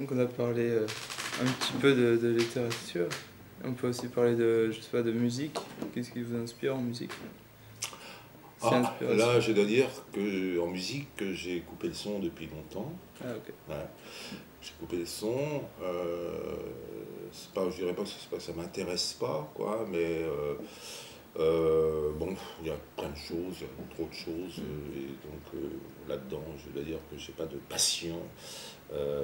Donc on a parlé un petit peu de littérature. On peut aussi parler de, je sais pas, de musique. Qu'est-ce qui vous inspire en musique? C'est inspiration. Là, je dois dire qu'en musique, j'ai coupé le son depuis longtemps. Ah, ok. Ouais. J'ai coupé le son. C'est pas, je dirais pas que ça m'intéresse pas, quoi, mais bon, il y a plein de choses, il y a trop de choses, et donc là-dedans, je dois dire que j'ai pas de passion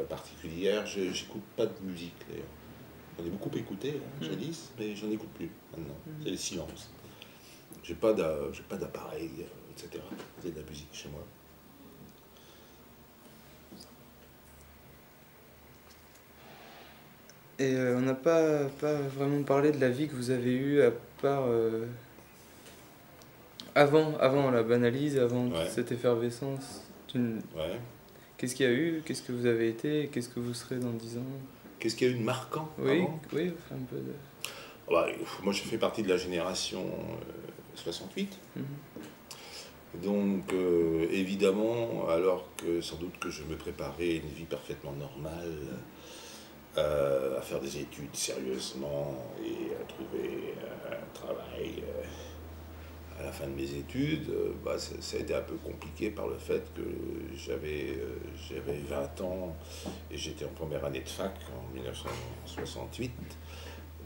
particulière. J'écoute pas de musique d'ailleurs. J'en ai beaucoup écouté jadis, mais j'en écoute plus maintenant. C'est le silence. J'ai pas d'appareil, etc. C'est de la musique chez moi. Et on n'a pas vraiment parlé de la vie que vous avez eue à part avant la banalise, avant Ouais. cette effervescence. Ouais. Qu'est-ce qu'il y a eu? Qu'est-ce que vous avez été? Qu'est-ce que vous serez dans 10 ans? Qu'est-ce qu'il y a eu de marquant Oui, avant? oui, un peu de... Bah, moi, je fais partie de la génération 68. Donc, évidemment, alors que sans doute que je me préparais une vie parfaitement normale, à faire des études sérieusement et à trouver un travail à la fin de mes études, bah, ça a été un peu compliqué par le fait que j'avais 20 ans et j'étais en première année de fac en 1968.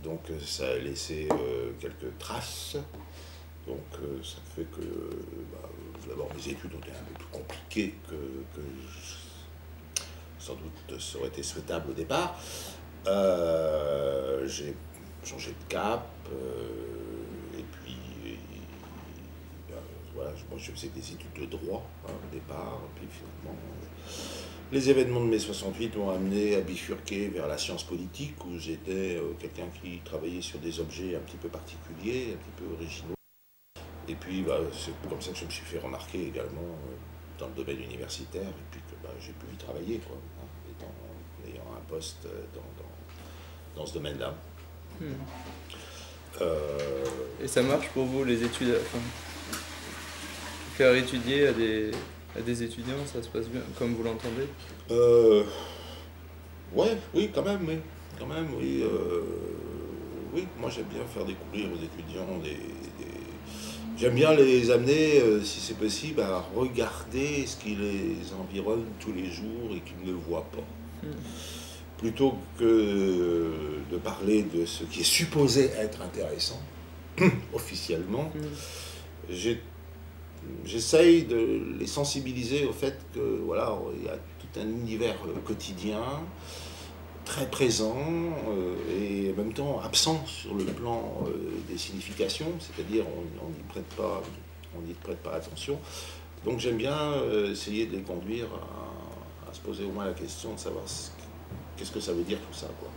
Donc ça a laissé quelques traces. Donc ça fait que bah, d'abord mes études ont été un peu plus compliquées que sans doute ça aurait été souhaitable au départ. J'ai changé de cap et puis voilà, moi je faisais des études de droit au départ, et puis finalement les événements de mai 68 m'ont amené à bifurquer vers la science politique où j'étais quelqu'un qui travaillait sur des objets un petit peu particuliers, un petit peu originaux. Et puis bah, c'est comme ça que je me suis fait remarquer également dans le domaine universitaire et puis que bah, j'ai pu y travailler quoi, ayant un poste dans ce domaine-là. Et ça marche pour vous, les études, enfin, faire étudier à des étudiants, ça se passe bien, comme vous l'entendez? Ouais, oui, quand même, oui. Quand même, oui. Oui, moi j'aime bien faire découvrir aux étudiants J'aime bien les amener, si c'est possible, à regarder ce qui les environne tous les jours et qu'ils ne voient pas. Plutôt que de parler de ce qui est supposé être intéressant, officiellement, j'essaye de les sensibiliser au fait que voilà, il y a tout un univers quotidien très présent et en même temps absent sur le plan des significations, c'est-à-dire on n'y prête pas attention. Donc j'aime bien essayer de les conduire à se poser au moins la question de savoir qu'est-ce que ça veut dire tout ça, quoi.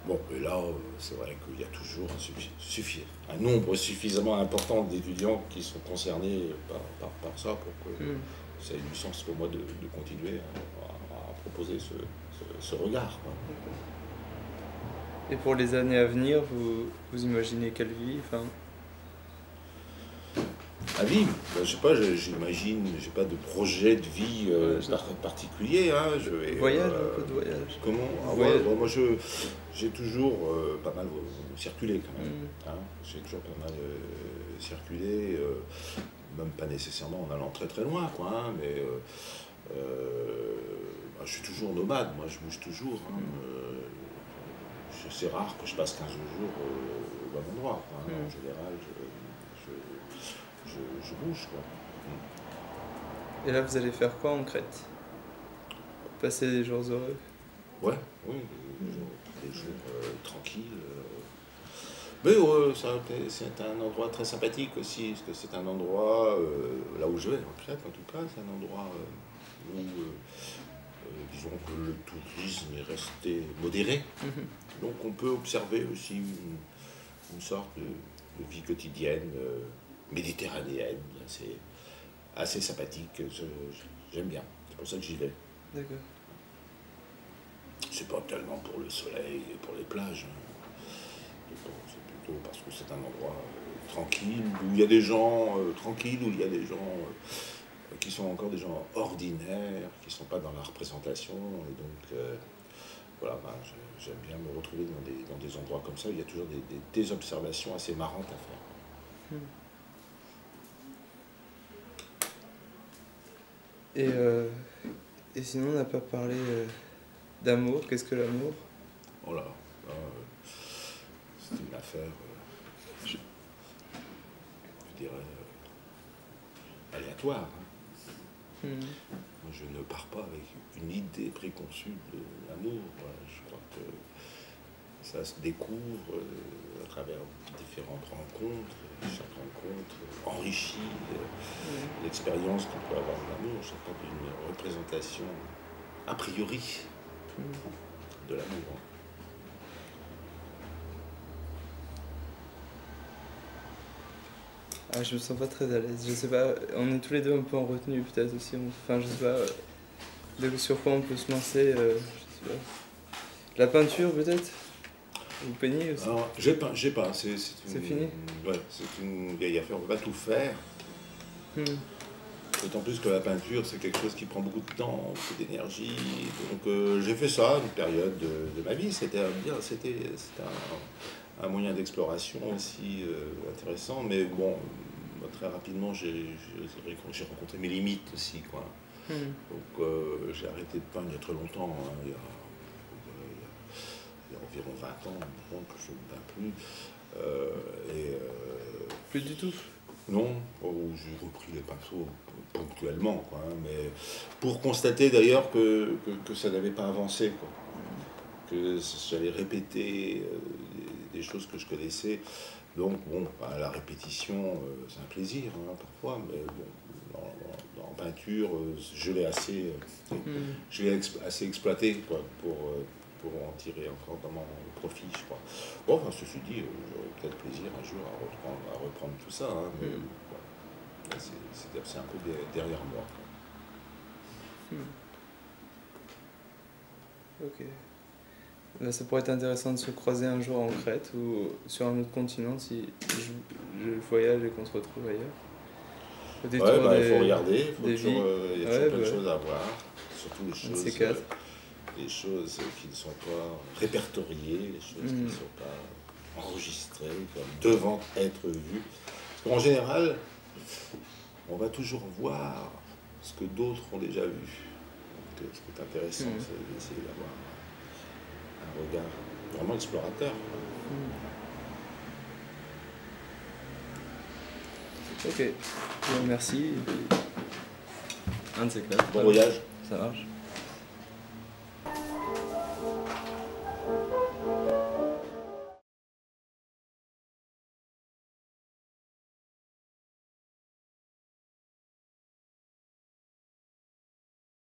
Bon, et là, c'est vrai qu'il y a toujours un nombre suffisamment important d'étudiants qui sont concernés par ça pour que ça ait du sens pour moi de continuer à proposer ce regard, quoi. Et pour les années à venir, vous imaginez quelle vie, enfin... À vivre, ben, je sais pas, j'imagine, j'ai pas de projet de vie particulier. Hein, voyage, un peu de voyage. Comment Voyage. Moi, j'ai toujours pas mal circulé quand même. Hein, j'ai toujours pas mal circulé, même pas nécessairement en allant très très loin, quoi. Hein, mais bah, je suis toujours nomade, moi je bouge toujours. Hein, c'est rare que je passe 15 jours au même endroit. Hein, en général, je bouge, quoi. Et là, vous allez faire quoi en Crète? Passer des jours heureux? Ouais, oui, des jours tranquilles. Mais c'est un endroit très sympathique aussi, parce que c'est un endroit, là où je vais, en Crète en tout cas, c'est un endroit où, disons que le tourisme est resté modéré. Donc on peut observer aussi une sorte de vie quotidienne méditerranéenne, assez sympathique. J'aime bien, c'est pour ça que j'y vais. D'accord. C'est pas tellement pour le soleil et pour les plages. C'est plutôt parce que c'est un endroit tranquille, où il y a des gens tranquilles, où il y a des gens qui sont encore des gens ordinaires, qui ne sont pas dans la représentation. Et donc, voilà, ben, j'aime bien me retrouver dans des endroits comme ça. Il y a toujours des observations assez marrantes à faire. Et sinon, on n'a pas parlé d'amour. Qu'est-ce que l'amour? Oh là, c'est une affaire, je dirais, aléatoire. Hein. Moi, je ne pars pas avec une idée préconçue de l'amour. Voilà. Je crois que ça se découvre à travers différentes rencontres. Chaque rencontre enrichit l'expérience qu'on peut avoir de l'amour. Je n'ai pas d'une représentation a priori de l'amour. Ah, je me sens pas très à l'aise. Je sais pas, on est tous les deux un peu en retenue peut-être aussi. Enfin, je sais pas sur quoi on peut se lancer. Je sais pas. La peinture peut-être? Vous peignez aussi? Alors, j'ai pas. C'est fini? Ouais, c'est une vieille affaire. On ne peut pas tout faire. D'autant plus que la peinture, c'est quelque chose qui prend beaucoup de temps, beaucoup d'énergie. Donc j'ai fait ça une période de ma vie. C'était bien, c'était un moyen d'exploration aussi intéressant. Mais bon, très rapidement, j'ai rencontré mes limites aussi, quoi. Donc j'ai arrêté de peindre il y a très longtemps, hein, il y a environ 20 ans, donc je ne peins plus. Plus du tout? Non, j'ai repris les pinceaux ponctuellement, quoi, hein, mais pour constater d'ailleurs que ça n'avait pas avancé, quoi. Que j'avais répété des choses que je connaissais. Donc bon, bah, la répétition, c'est un plaisir, hein, parfois, mais bon, en peinture, je l'ai assez exploité, quoi, pour en tirer encore dans mon profit, je crois. Bon, enfin, ceci dit, j'aurais peut-être plaisir un jour à reprendre tout ça, hein, mais ouais, c'est un peu derrière moi. Ok. Là, ça pourrait être intéressant de se croiser un jour en Crète ou sur un autre continent si je voyage et qu'on se retrouve ailleurs. Ouais, bah, il faut regarder, il y a toujours plein de choses à voir, surtout les choses qui ne sont pas répertoriées, les choses qui ne sont pas enregistrées, comme devant être vues. Parce qu'en général, on va toujours voir ce que d'autres ont déjà vu. Donc, ce qui est intéressant, c'est d'essayer d'avoir un regard vraiment explorateur. Ok, merci. Un de ces quatre. Bon voyage. Ça marche.